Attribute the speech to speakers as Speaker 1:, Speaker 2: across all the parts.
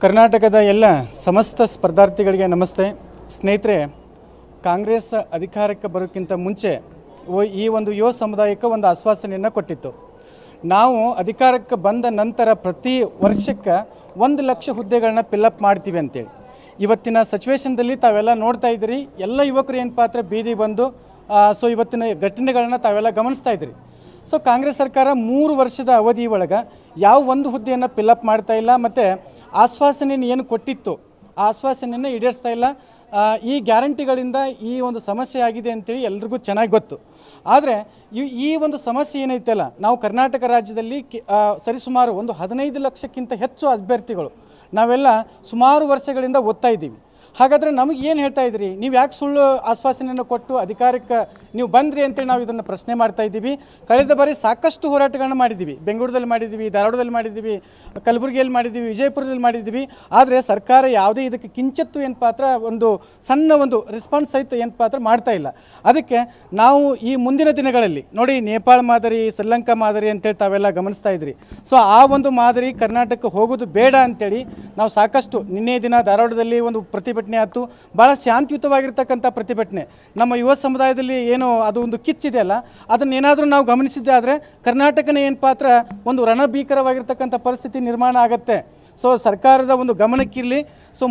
Speaker 1: ಕರ್ನಾಟಕದ ಎಲ್ಲ ಸಮಸ್ತ ಸ್ಪರ್ಧಾರ್ಥಿಗಳಿಗೆ ನಮಸ್ತೆ. ಸ್ನೇಹಿತರೆ, ಕಾಂಗ್ರೆಸ್ ಅಧಿಕಾರಕ್ಕೆ ಬರೋಕ್ಕಿಂತ ಮುಂಚೆ ಈ ಒಂದು ಯುವ ಸಮುದಾಯಕ್ಕೆ ಒಂದು ಆಶ್ವಾಸನೆಯನ್ನು ಕೊಟ್ಟಿತ್ತು. ನಾವು ಅಧಿಕಾರಕ್ಕೆ ಬಂದ ನಂತರ ಪ್ರತಿ ವರ್ಷಕ್ಕೆ 1 ಲಕ್ಷ ಹುದ್ದೆಗಳನ್ನ ಫಿಲ್ಲಪ್ ಮಾಡ್ತೀವಿ ಅಂತೇಳಿ. ಇವತ್ತಿನ ಸಿಚುವೇಶನ್ದಲ್ಲಿ ತಾವೆಲ್ಲ ನೋಡ್ತಾ ಇದ್ದೀರಿ, ಎಲ್ಲ ಯುವಕರು ಏನು ಪಾತ್ರ ಬೀದಿ ಬಂದು ಇವತ್ತಿನ ಘಟನೆಗಳನ್ನ ತಾವೆಲ್ಲ ಗಮನಿಸ್ತಾ ಇದ್ದೀರಿ. ಕಾಂಗ್ರೆಸ್ ಸರ್ಕಾರ 3 ವರ್ಷದ ಅವಧಿ ಒಳಗೆ ಯಾವ ಒಂದು ಹುದ್ದೆಯನ್ನು ಫಿಲ್ಲಪ್ ಮಾಡ್ತಾ ಇಲ್ಲ, ಮತ್ತು ಆಶ್ವಾಸನೆಯನ್ನು ಏನು ಕೊಟ್ಟಿತ್ತು ಆ ಆಶ್ವಾಸನೆಯನ್ನು ಈಡೇರಿಸ್ತಾ ಇಲ್ಲ. ಈ ಗ್ಯಾರಂಟಿಗಳಿಂದ ಈ ಒಂದು ಸಮಸ್ಯೆ ಆಗಿದೆ ಅಂತೇಳಿ ಎಲ್ರಿಗೂ ಚೆನ್ನಾಗಿ ಗೊತ್ತು. ಆದರೆ ಈ ಒಂದು ಸಮಸ್ಯೆ ಏನೈತಲ್ಲ, ನಾವು ಕರ್ನಾಟಕ ರಾಜ್ಯದಲ್ಲಿ ಸರಿಸುಮಾರು ಒಂದು 15 ಲಕ್ಷಕ್ಕಿಂತ ಹೆಚ್ಚು ಅಭ್ಯರ್ಥಿಗಳು ನಾವೆಲ್ಲ ಸುಮಾರು ವರ್ಷಗಳಿಂದ ಓದ್ತಾ ಇದ್ದೀವಿ. ಹಾಗಾದರೆ ನಮಗೆ ಏನು ಹೇಳ್ತಾ ಇದ್ದೀರಿ, ನೀವು ಯಾಕೆ ಸುಳ್ಳು ಆಶ್ವಾಸನೆಯನ್ನು ಕೊಟ್ಟು ಅಧಿಕಾರಕ್ಕೆ ನೀವು ಬಂದ್ರಿ ಅಂತೇಳಿ ನಾವು ಇದನ್ನು ಪ್ರಶ್ನೆ ಮಾಡ್ತಾ ಇದ್ದೀವಿ. ಕಳೆದ ಬಾರಿ ಸಾಕಷ್ಟು ಹೋರಾಟಗಳನ್ನ ಮಾಡಿದ್ದೀವಿ. ಬೆಂಗಳೂರಲ್ಲಿ ಮಾಡಿದ್ದೀವಿ, ಧಾರವಾಡದಲ್ಲಿ ಮಾಡಿದ್ದೀವಿ, ಕಲಬುರಗಿಯಲ್ಲಿ ಮಾಡಿದ್ದೀವಿ, ವಿಜಯಪುರದಲ್ಲಿ ಮಾಡಿದ್ದೀವಿ. ಆದರೆ ಸರ್ಕಾರ ಯಾವುದೇ ಇದಕ್ಕೆ ಕಿಂಚಿತ್ತು ಏನು ಪಾತ್ರ ಒಂದು ಸಣ್ಣ ಒಂದು ರೆಸ್ಪಾನ್ಸ್ ಸಹಿತ ಏನು ಪಾತ್ರ ಮಾಡ್ತಾ ಇಲ್ಲ. ಅದಕ್ಕೆ ನಾವು ಈ ಮುಂದಿನ ದಿನಗಳಲ್ಲಿ ನೋಡಿ, ನೇಪಾಳ ಮಾದರಿ, ಶ್ರೀಲಂಕಾ ಮಾದರಿ ಅಂತೇಳಿ ತಾವೆಲ್ಲ ಗಮನಿಸ್ತಾ ಇದ್ರಿ. ಆ ಒಂದು ಮಾದರಿ ಕರ್ನಾಟಕಕ್ಕೆ ಹೋಗೋದು ಬೇಡ ಅಂತೇಳಿ ನಾವು ಸಾಕಷ್ಟು ನಿನ್ನೆ ದಿನ ಧಾರವಾಡದಲ್ಲಿ ಒಂದು ಪ್ರತಿಭಟನೆ ಆಯಿತು. ಭಾಳ ಶಾಂತಿಯುತವಾಗಿರ್ತಕ್ಕಂಥ ಪ್ರತಿಭಟನೆ. ನಮ್ಮ ಯುವ ಸಮುದಾಯದಲ್ಲಿ ಏನು ಅದು ಒಂದು ಕಿಚ್ಚಿದೆಯಲ್ಲ, ಅದನ್ನೇನಾದರೂ ನಾವು ಗಮನಿಸಿದ್ದೆ ಆದರೆ ಕರ್ನಾಟಕನೇ ಏನು ಪಾತ್ರ ಒಂದು ರಣಭೀಕರವಾಗಿರ್ತಕ್ಕಂಥ ಪರಿಸ್ಥಿತಿ ನಿರ್ಮಾಣ ಆಗುತ್ತೆ. ಸರ್ಕಾರದ ಒಂದು ಗಮನಕ್ಕಿರಲಿ.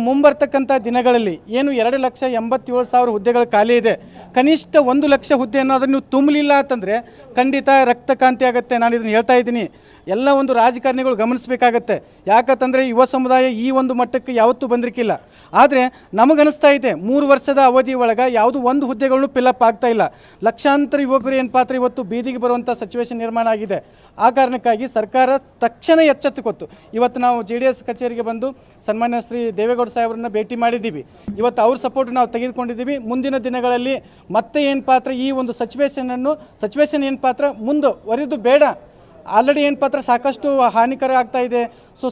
Speaker 1: ಮುಂಬರ್ತಕ್ಕಂಥ ದಿನಗಳಲ್ಲಿ ಏನು 2,87,000 ಹುದ್ದೆಗಳು ಖಾಲಿ ಇದೆ, ಕನಿಷ್ಠ 1 ಲಕ್ಷ ಹುದ್ದೆಯನ್ನು ಅದನ್ನು ನೀವು ತುಂಬಲಿಲ್ಲ ಅಂತಂದರೆ ಖಂಡಿತ ರಕ್ತಕಾಂತಿ ಆಗುತ್ತೆ. ನಾನು ಇದನ್ನು ಹೇಳ್ತಾ ಇದ್ದೀನಿ, ಎಲ್ಲ ಒಂದು ರಾಜಕಾರಣಿಗಳು ಗಮನಿಸಬೇಕಾಗತ್ತೆ. ಯಾಕಂತಂದರೆ ಯುವ ಸಮುದಾಯ ಈ ಒಂದು ಮಟ್ಟಕ್ಕೆ ಯಾವತ್ತೂ ಬಂದಿರಕ್ಕಿಲ್ಲ. ಆದರೆ ನಮಗನಿಸ್ತಾ ಇದೆ 3 ವರ್ಷದ ಅವಧಿ ಒಳಗೆ ಯಾವುದು ಒಂದು ಹುದ್ದೆಗಳನ್ನು ಫಿಲ್ಲಪ್ ಆಗ್ತಾ ಇಲ್ಲ. ಲಕ್ಷಾಂತರ ಯುವಕರು ಏನು ಪಾತ್ರ ಇವತ್ತು ಬೀದಿಗೆ ಬರುವಂಥ ಸಿಚುವೇಶನ್ ನಿರ್ಮಾಣ ಆಗಿದೆ. ಆ ಕಾರಣಕ್ಕಾಗಿ ಸರ್ಕಾರ ತಕ್ಷಣ ಎಚ್ಚೆತ್ತುಕೊತ್ತು ಇವತ್ತು ನಾವು JDS ಕಚೇರಿಗೆ ಬಂದು ಸನ್ಮಾನ್ಯ ಶ್ರೀ ದೇವೇಗೌಡ ಸಾಹೇಬ್ರನ್ನ ಭೇಟಿ ಮಾಡಿದ್ದೀವಿ. ಇವತ್ತು ಅವ್ರ ಸಪೋರ್ಟ್ ನಾವು ತೆಗೆದುಕೊಂಡಿದ್ದೀವಿ. ಮುಂದಿನ ದಿನಗಳಲ್ಲಿ ಮತ್ತೆ ಏನು ಪಾತ್ರ ಈ ಒಂದು ಸಿಚುವೇಶನ್ ಏನು ಪಾತ್ರ ಮುಂದುವರಿದು ಬೇಡ. ಆಲ್ರೆಡಿ ಏನು ಪಾತ್ರ ಸಾಕಷ್ಟು ಹಾನಿಕರ ಆಗ್ತಾ ಇದೆ.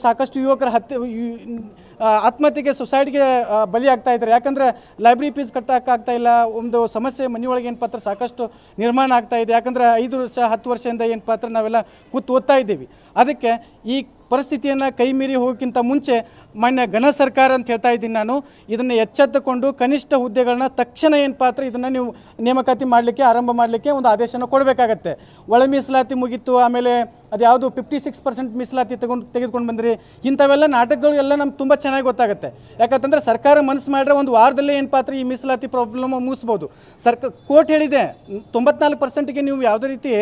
Speaker 1: ಸಾಕಷ್ಟು ಯುವಕರ ಆತ್ಮಹತ್ಯೆಗೆ ಸುಸೈಡ್ಗೆ ಬಲಿ ಆಗ್ತಾ ಇದ್ದಾರೆ. ಯಾಕಂದರೆ ಲೈಬ್ರರಿ ಫೀಸ್ ಕಟ್ಟೋಕ್ಕಾಗ್ತಾ ಇಲ್ಲ. ಒಂದು ಸಮಸ್ಯೆ ಮನೆಯೊಳಗೆ ಏನು ಪಾತ್ರ ಸಾಕಷ್ಟು ನಿರ್ಮಾಣ ಆಗ್ತಾ ಇದೆ. ಯಾಕಂದರೆ 5 ವರ್ಷ 10 ವರ್ಷದಿಂದ ಏನು ಪಾತ್ರ ನಾವೆಲ್ಲ ಕೂತು ಓದ್ತಾ ಇದ್ದೀವಿ. ಅದಕ್ಕೆ ಈ ಪರಿಸ್ಥಿತಿಯನ್ನು ಕೈ ಮೀರಿ ಹೋಗೋಕ್ಕಿಂತ ಮುಂಚೆ ಮಾನ್ಯ ಘನ ಸರ್ಕಾರ ಅಂತ ಹೇಳ್ತಾ ಇದ್ದೀನಿ ನಾನು, ಇದನ್ನು ಎಚ್ಚೆತ್ತುಕೊಂಡು ಕನಿಷ್ಠ ಹುದ್ದೆಗಳನ್ನ ತಕ್ಷಣ ಏನು ಪಾತ್ರ ಇದನ್ನು ನೀವು ನೇಮಕಾತಿ ಮಾಡಲಿಕ್ಕೆ ಆರಂಭ ಮಾಡಲಿಕ್ಕೆ ಒಂದು ಆದೇಶನ ಕೊಡಬೇಕಾಗತ್ತೆ. ಒಳ ಮೀಸಲಾತಿ ಮುಗೀತು, ಆಮೇಲೆ ಅದು ಯಾವುದು 56% ಮೀಸಲಾತಿ ತೆಗೆದುಕೊಂಡು ಬಂದ್ರಿ. ಇಂಥವೆಲ್ಲ ನಾಟಕಗಳು ಎಲ್ಲ ನಮ್ಗೆ ತುಂಬ ಚೆನ್ನಾಗಿ ಗೊತ್ತಾಗುತ್ತೆ. ಯಾಕಂತಂದರೆ ಸರ್ಕಾರ ಮನಸ್ಸು ಮಾಡಿದ್ರೆ ಒಂದು ವಾರದಲ್ಲೇ ಏನು ಪಾತ್ರ ಈ ಮೀಸಲಾತಿ ಪ್ರಾಬ್ಲಮ್ ಮುಗಿಸ್ಬೋದು. ಕೋರ್ಟ್ ಹೇಳಿದೆ 94%ಗೆ ನೀವು ಯಾವುದೇ ರೀತಿ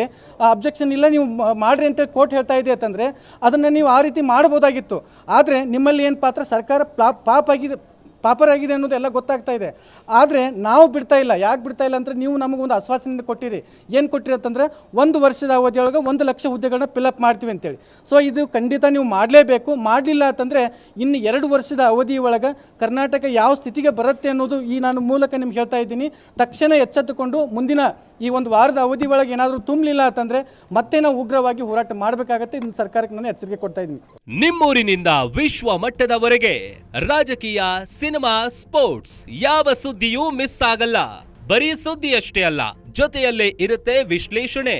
Speaker 1: ಅಬ್ಜೆಕ್ಷನ್ ಇಲ್ಲ, ನೀವು ಮಾಡಿರಿ ಅಂತೇಳಿ ಕೋರ್ಟ್ ಹೇಳ್ತಾ ಇದೆ ಅಂತಂದರೆ ಅದನ್ನು ನೀವು ಆ ರೀತಿ ಮಾಡ್ಬೋದಾಗಿತ್ತು. ಆದರೆ ನಿಮ್ಮಲ್ಲಿ ಏನು ಪಾತ್ರ ಸರ್ಕಾರ ಪಾಪರಾಗಿದೆ ಅನ್ನೋದೆಲ್ಲ ಗೊತ್ತಾಗ್ತಾ ಇದೆ. ಆದರೆ ನಾವು ಬಿಡ್ತಾ ಇಲ್ಲ. ಯಾಕೆ ಬಿಡ್ತಾ ಇಲ್ಲ ಅಂದರೆ, ನೀವು ನಮಗೊಂದು ಆಶ್ವಾಸನೆ ಕೊಟ್ಟಿರಿ. ಏನು ಕೊಟ್ಟಿರಿ ಅಂತಂದರೆ 1 ವರ್ಷದ ಅವಧಿಯೊಳಗೆ 1 ಲಕ್ಷ ಹುದ್ದೆಗಳನ್ನ ಫಿಲ್ಲಪ್ ಮಾಡ್ತೀವಿ ಅಂತೇಳಿ. ಇದು ಖಂಡಿತ ನೀವು ಮಾಡಲೇಬೇಕು. ಮಾಡಲಿಲ್ಲ ಅಂತಂದರೆ ಇನ್ನು 2 ವರ್ಷದ ಅವಧಿ ಒಳಗೆ ಕರ್ನಾಟಕ ಯಾವ ಸ್ಥಿತಿಗೆ ಬರುತ್ತೆ ಅನ್ನೋದು ಈ ನಾನು ಮೂಲಕ ನಿಮ್ಗೆ ಹೇಳ್ತಾ ಇದ್ದೀನಿ. ತಕ್ಷಣ ಎಚ್ಚೆತ್ತುಕೊಂಡು ಮುಂದಿನ ಈ ಒಂದು ವಾರದ ಅವಧಿ ಒಳಗೆ ಏನಾದರೂ ತುಂಬಲಿಲ್ಲ ಅಂತಂದರೆ ಮತ್ತೆ ನಾವು ಉಗ್ರವಾಗಿ ಹೋರಾಟ ಮಾಡಬೇಕಾಗತ್ತೆ. ಇದನ್ನು ಸರ್ಕಾರಕ್ಕೆ ನಾನು ಎಚ್ಚರಿಕೆ ಕೊಡ್ತಾ ಇದ್ದೀನಿ.
Speaker 2: ನಿಮ್ಮೂರಿನಿಂದ ವಿಶ್ವ ಮಟ್ಟದವರೆಗೆ ರಾಜಕೀಯ, ಸಿನಿಮಾ, ಸ್ಪೋರ್ಟ್ಸ್ ಯಾವ ಸುದ್ದಿಯೂ ಮಿಸ್ ಆಗಲ್ಲ. ಬರೀ ಸುದ್ದಿಯಷ್ಟೇ ಅಲ್ಲ, ಜೊತೆಯಲ್ಲೇ ಇರುತ್ತೆ ವಿಶ್ಲೇಷಣೆ.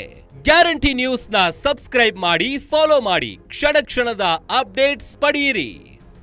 Speaker 2: ಗ್ಯಾರಂಟಿ ನ್ಯೂಸ್ ನ ಸಬ್ಸ್ಕ್ರೈಬ್ ಮಾಡಿ, ಫಾಲೋ ಮಾಡಿ, ಕ್ಷಣ ಕ್ಷಣದ ಅಪ್ಡೇಟ್ಸ್ ಪಡೆಯಿರಿ.